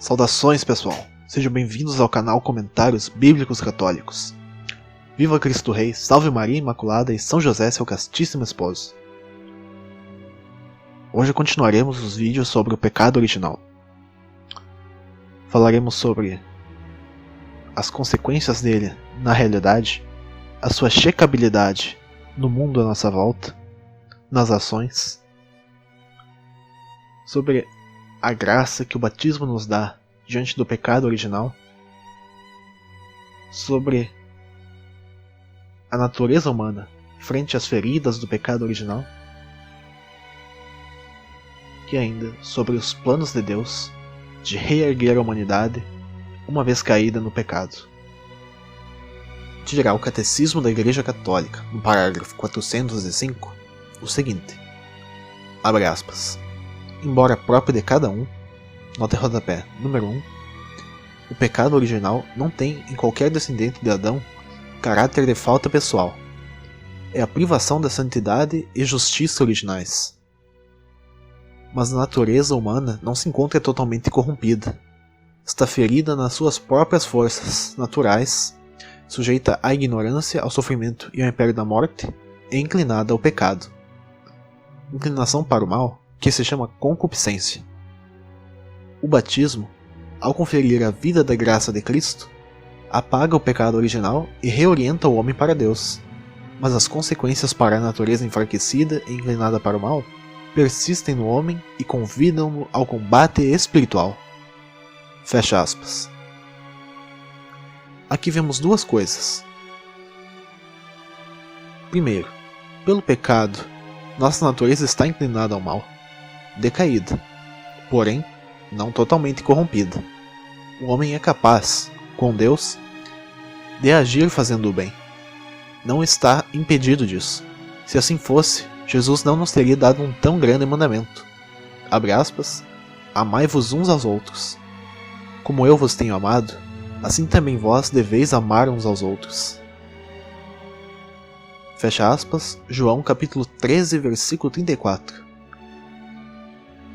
Saudações, pessoal! Sejam bem-vindos ao canal Comentários Bíblicos Católicos. Viva Cristo Rei, salve Maria Imaculada e São José, seu castíssimo esposo. Hoje continuaremos os vídeos sobre o pecado original. Falaremos sobre as consequências dele na realidade, a sua checabilidade no mundo à nossa volta, nas ações, sobre a graça que o batismo nos dá diante do pecado original, sobre a natureza humana frente às feridas do pecado original, e ainda sobre os planos de Deus de reerguer a humanidade uma vez caída no pecado. Dirá o Catecismo da Igreja Católica, no parágrafo 405, o seguinte, abre aspas, embora próprio de cada um, nota rodapé número 1, o pecado original não tem em qualquer descendente de Adão caráter de falta pessoal. É a privação da santidade e justiça originais. Mas a natureza humana não se encontra totalmente corrompida. Está ferida nas suas próprias forças naturais, sujeita à ignorância, ao sofrimento e ao império da morte, e inclinada ao pecado. Inclinação para o mal, que se chama concupiscência. O batismo, ao conferir a vida da graça de Cristo, apaga o pecado original e reorienta o homem para Deus, mas as consequências para a natureza enfraquecida e inclinada para o mal persistem no homem e convidam-no ao combate espiritual. Fecha aspas. Aqui vemos duas coisas. Primeiro, pelo pecado, nossa natureza está inclinada ao mal, decaída, porém, não totalmente corrompida. O homem é capaz, com Deus, de agir fazendo o bem. Não está impedido disso. Se assim fosse, Jesus não nos teria dado um tão grande mandamento. Abre aspas, amai-vos uns aos outros. Como eu vos tenho amado, assim também vós deveis amar uns aos outros. Fecha aspas, João capítulo 13, versículo 34.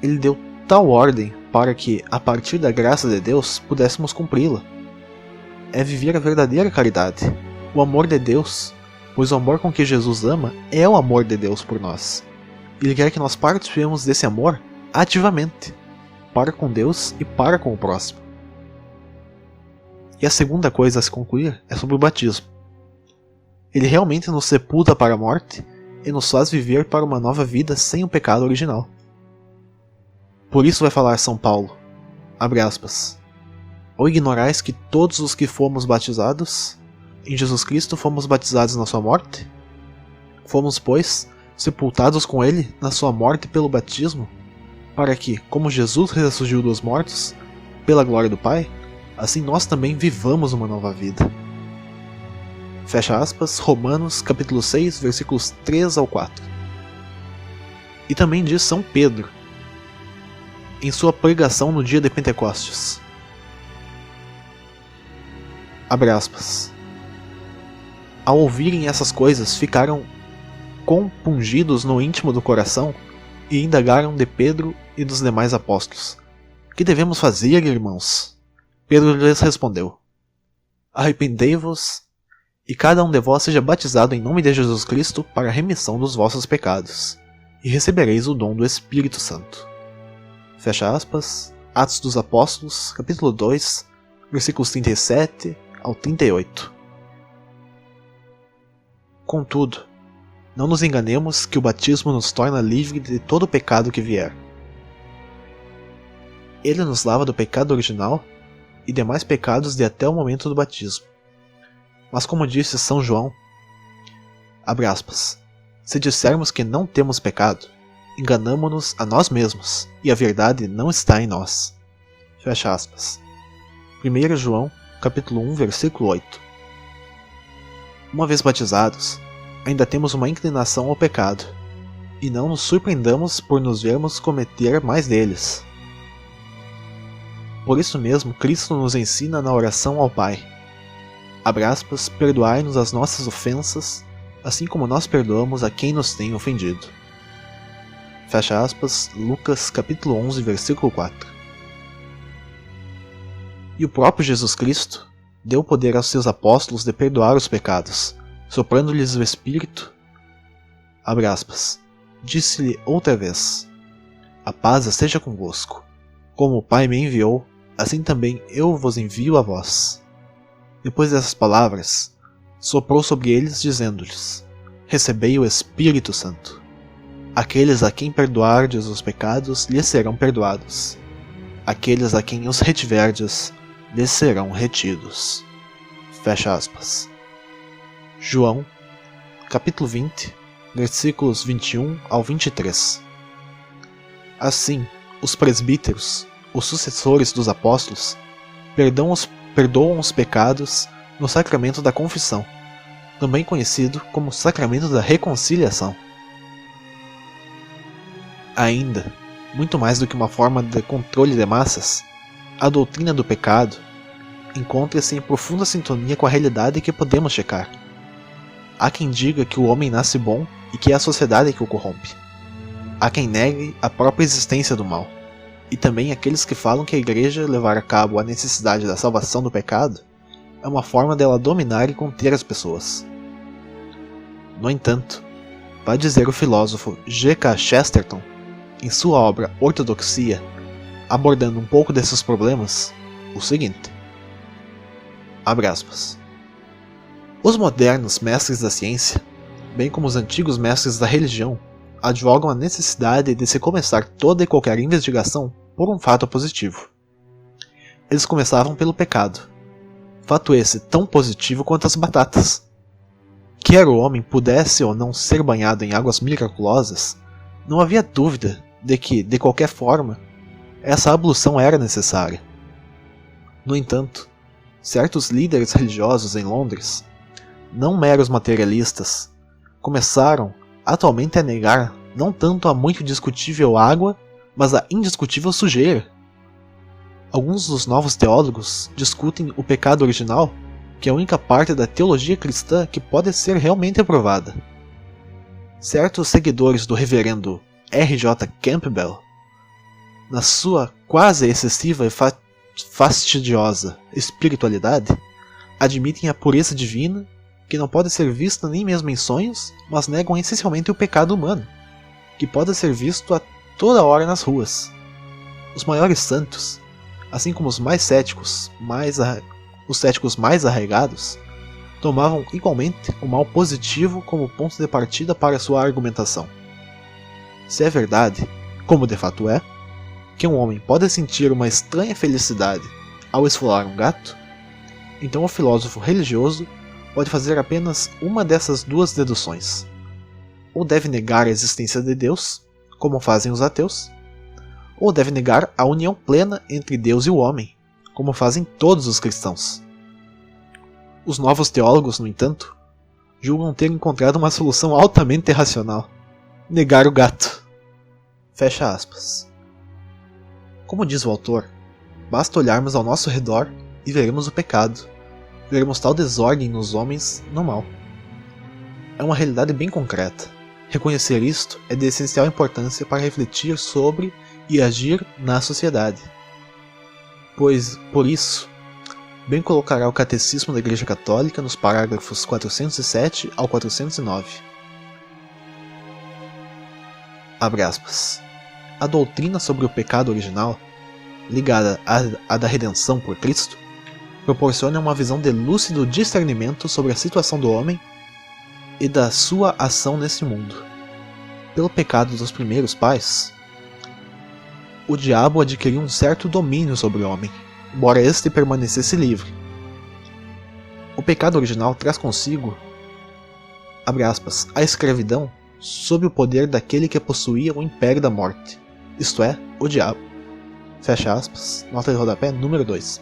Ele deu tal ordem para que, a partir da graça de Deus, pudéssemos cumpri-la. É viver a verdadeira caridade, o amor de Deus, pois o amor com que Jesus ama é o amor de Deus por nós. Ele quer que nós participemos desse amor ativamente, para com Deus e para com o próximo. E a segunda coisa a se concluir é sobre o batismo. Ele realmente nos sepulta para a morte e nos faz viver para uma nova vida sem o pecado original. Por isso vai falar São Paulo, abre aspas, ou ignorais que todos os que fomos batizados em Jesus Cristo fomos batizados na sua morte? Fomos, pois, sepultados com ele na sua morte pelo batismo, para que, como Jesus ressurgiu dos mortos, pela glória do Pai, assim nós também vivamos uma nova vida. Fecha aspas, Romanos capítulo 6, versículos 3 ao 4. E também diz São Pedro, em sua pregação no dia de Pentecostes. Abre aspas. Ao ouvirem essas coisas, ficaram compungidos no íntimo do coração e indagaram de Pedro e dos demais apóstolos. Que devemos fazer, irmãos? Pedro lhes respondeu, arrependei-vos e cada um de vós seja batizado em nome de Jesus Cristo para a remissão dos vossos pecados, e recebereis o dom do Espírito Santo. Fecha aspas, Atos dos Apóstolos, capítulo 2, versículos 37 ao 38. Contudo, não nos enganemos que o batismo nos torna livre de todo o pecado que vier. Ele nos lava do pecado original e demais pecados de até o momento do batismo. Mas como disse São João, abre aspas, se dissermos que não temos pecado, enganamo-nos a nós mesmos, e a verdade não está em nós. Fecha aspas. 1 João, capítulo 1, versículo 8. Uma vez batizados, ainda temos uma inclinação ao pecado, e não nos surpreendamos por nos vermos cometer mais deles. Por isso mesmo, Cristo nos ensina na oração ao Pai. Abre aspas, perdoai-nos as nossas ofensas, assim como nós perdoamos a quem nos tem ofendido. Fecha aspas, Lucas capítulo 11, versículo 4. E o próprio Jesus Cristo deu poder aos seus apóstolos de perdoar os pecados, soprando-lhes o Espírito. Abre aspas. Disse-lhe outra vez: a paz esteja convosco. Como o Pai me enviou, assim também eu vos envio a vós. Depois dessas palavras, soprou sobre eles, dizendo-lhes: recebei o Espírito Santo. Aqueles a quem perdoardes os pecados, lhes serão perdoados. Aqueles a quem os retiverdes, lhes serão retidos. Fecha aspas. João, capítulo 20, versículos 21 ao 23. Assim, os presbíteros, os sucessores dos apóstolos, perdoam os pecados no sacramento da confissão, também conhecido como sacramento da reconciliação. Ainda, muito mais do que uma forma de controle de massas, a doutrina do pecado encontra-se em profunda sintonia com a realidade que podemos checar. Há quem diga que o homem nasce bom e que é a sociedade que o corrompe. Há quem negue a própria existência do mal. E também aqueles que falam que a igreja levar a cabo a necessidade da salvação do pecado é uma forma dela dominar e conter as pessoas. No entanto, vai dizer o filósofo G.K. Chesterton, em sua obra Ortodoxia, abordando um pouco desses problemas, o seguinte. Abre aspas. Os modernos mestres da ciência, bem como os antigos mestres da religião, advogam a necessidade de se começar toda e qualquer investigação por um fato positivo. Eles começavam pelo pecado, fato esse tão positivo quanto as batatas. Quer o homem pudesse ou não ser banhado em águas miraculosas, não havia dúvida de que, de qualquer forma, essa ablução era necessária. No entanto, certos líderes religiosos em Londres, não meros materialistas, começaram atualmente a negar não tanto a muito discutível água, mas a indiscutível sujeira. Alguns dos novos teólogos discutem o pecado original, que é a única parte da teologia cristã que pode ser realmente aprovada. Certos seguidores do reverendo R.J. Campbell, na sua quase excessiva e fastidiosa espiritualidade, admitem a pureza divina, que não pode ser vista nem mesmo em sonhos, mas negam essencialmente o pecado humano, que pode ser visto a toda hora nas ruas. Os maiores santos, assim como os mais céticos, os céticos mais arraigados, tomavam igualmente o mal positivo como ponto de partida para sua argumentação. Se é verdade, como de fato é, que um homem pode sentir uma estranha felicidade ao esfolar um gato, então o filósofo religioso pode fazer apenas uma dessas duas deduções. Ou deve negar a existência de Deus, como fazem os ateus, ou deve negar a união plena entre Deus e o homem, como fazem todos os cristãos. Os novos teólogos, no entanto, julgam ter encontrado uma solução altamente racional: negar o gato. Fecha aspas. Como diz o autor, basta olharmos ao nosso redor e veremos o pecado. Veremos tal desordem nos homens no mal. É uma realidade bem concreta. Reconhecer isto é de essencial importância para refletir sobre e agir na sociedade. Pois, por isso, bem colocará o Catecismo da Igreja Católica nos parágrafos 407 ao 409. Abre aspas. A doutrina sobre o pecado original, ligada à da redenção por Cristo, proporciona uma visão de lúcido discernimento sobre a situação do homem e da sua ação nesse mundo. Pelo pecado dos primeiros pais, o diabo adquiriu um certo domínio sobre o homem, embora este permanecesse livre. O pecado original traz consigo, abre aspas, a escravidão sob o poder daquele que possuía o império da morte, isto é, o diabo. Fecha aspas, nota de rodapé número 2.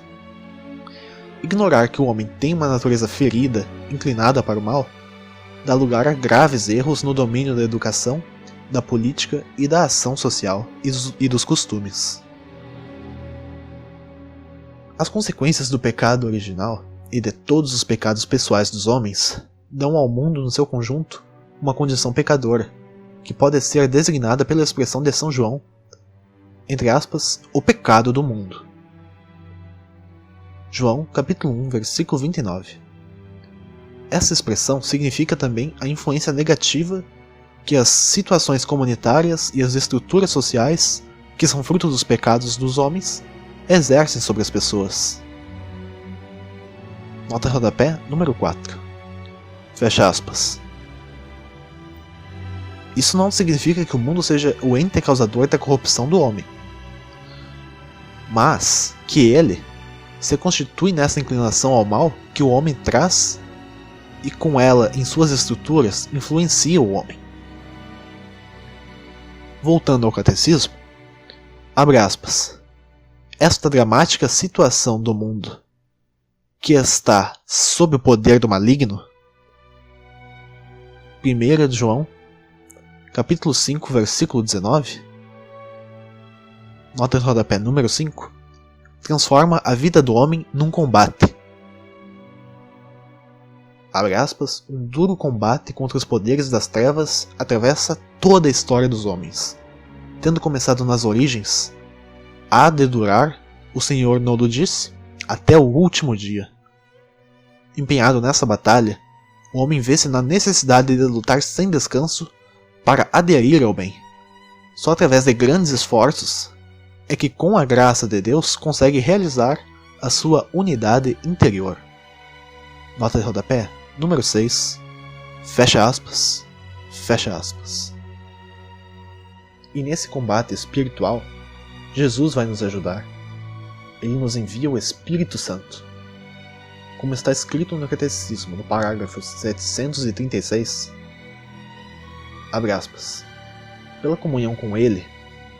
Ignorar que o homem tem uma natureza ferida, inclinada para o mal, dá lugar a graves erros no domínio da educação, da política e da ação social e dos costumes. As consequências do pecado original e de todos os pecados pessoais dos homens dão ao mundo no seu conjunto uma condição pecadora, que pode ser designada pela expressão de São João, entre aspas, o pecado do mundo. João capítulo 1, versículo 29. Essa expressão significa também a influência negativa que as situações comunitárias e as estruturas sociais, que são fruto dos pecados dos homens, exercem sobre as pessoas. Nota rodapé número 4. Fecha aspas. Isso não significa que o mundo seja o ente causador da corrupção do homem, mas que ele se constitui nessa inclinação ao mal que o homem traz e com ela em suas estruturas influencia o homem. Voltando ao catecismo, abre aspas, esta dramática situação do mundo que está sob o poder do maligno, 1 João capítulo 5, versículo 19, nota de rodapé número 5, transforma a vida do homem num combate. Abre aspas, um duro combate contra os poderes das trevas atravessa toda a história dos homens. Tendo começado nas origens, há de durar, o Senhor não o disse, até o último dia. Empenhado nessa batalha, o homem vê-se na necessidade de lutar sem descanso para aderir ao bem. Só através de grandes esforços é que com a graça de Deus consegue realizar a sua unidade interior. Nota de rodapé número 6, fecha aspas, fecha aspas. E nesse combate espiritual, Jesus vai nos ajudar. Ele nos envia o Espírito Santo. Como está escrito no Catecismo, no parágrafo 736, abre aspas, pela comunhão com Ele,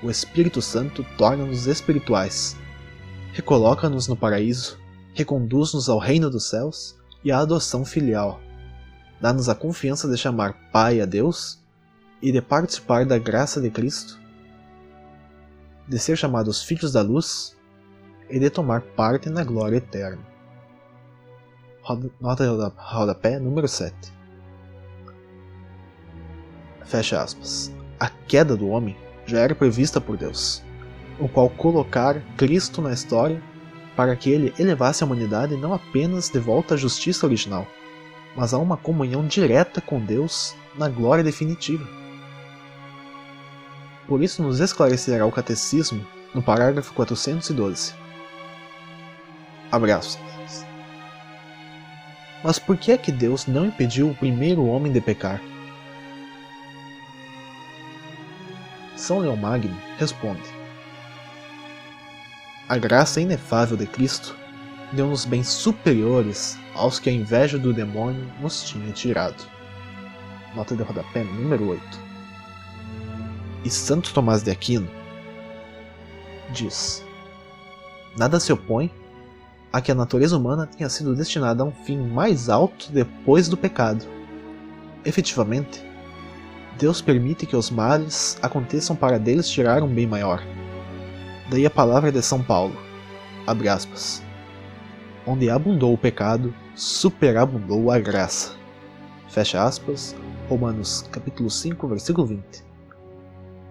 o Espírito Santo torna-nos espirituais, recoloca-nos no paraíso, reconduz-nos ao reino dos céus e à adoção filial, dá-nos a confiança de chamar Pai a Deus e de participar da graça de Cristo, de ser chamados filhos da luz e de tomar parte na glória eterna. Nota de rodapé número 7. Fecha aspas. A queda do homem já era prevista por Deus, o qual colocara Cristo na história para que ele elevasse a humanidade não apenas de volta à justiça original, mas a uma comunhão direta com Deus na glória definitiva. Por isso nos esclarecerá o Catecismo no parágrafo 412. Abre aspas. Mas por que é que Deus não impediu o primeiro homem de pecar? São Leão Magno responde: a graça inefável de Cristo deu-nos bens superiores aos que a inveja do demônio nos tinha tirado. Nota de rodapé número 8. E Santo Tomás de Aquino diz: nada se opõe a que a natureza humana tenha sido destinada a um fim mais alto depois do pecado. Efetivamente, Deus permite que os males aconteçam para deles tirar um bem maior. Daí a palavra de São Paulo, abre aspas, onde abundou o pecado, superabundou a graça. Fecha aspas, Romanos capítulo 5, versículo 20.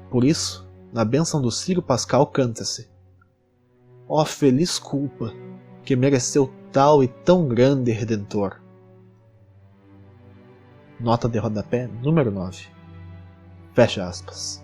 Por isso, na bênção do Círio Pascal canta-se: ó feliz culpa, que mereceu tal e tão grande Redentor. Nota de rodapé número 9. Fecha aspas.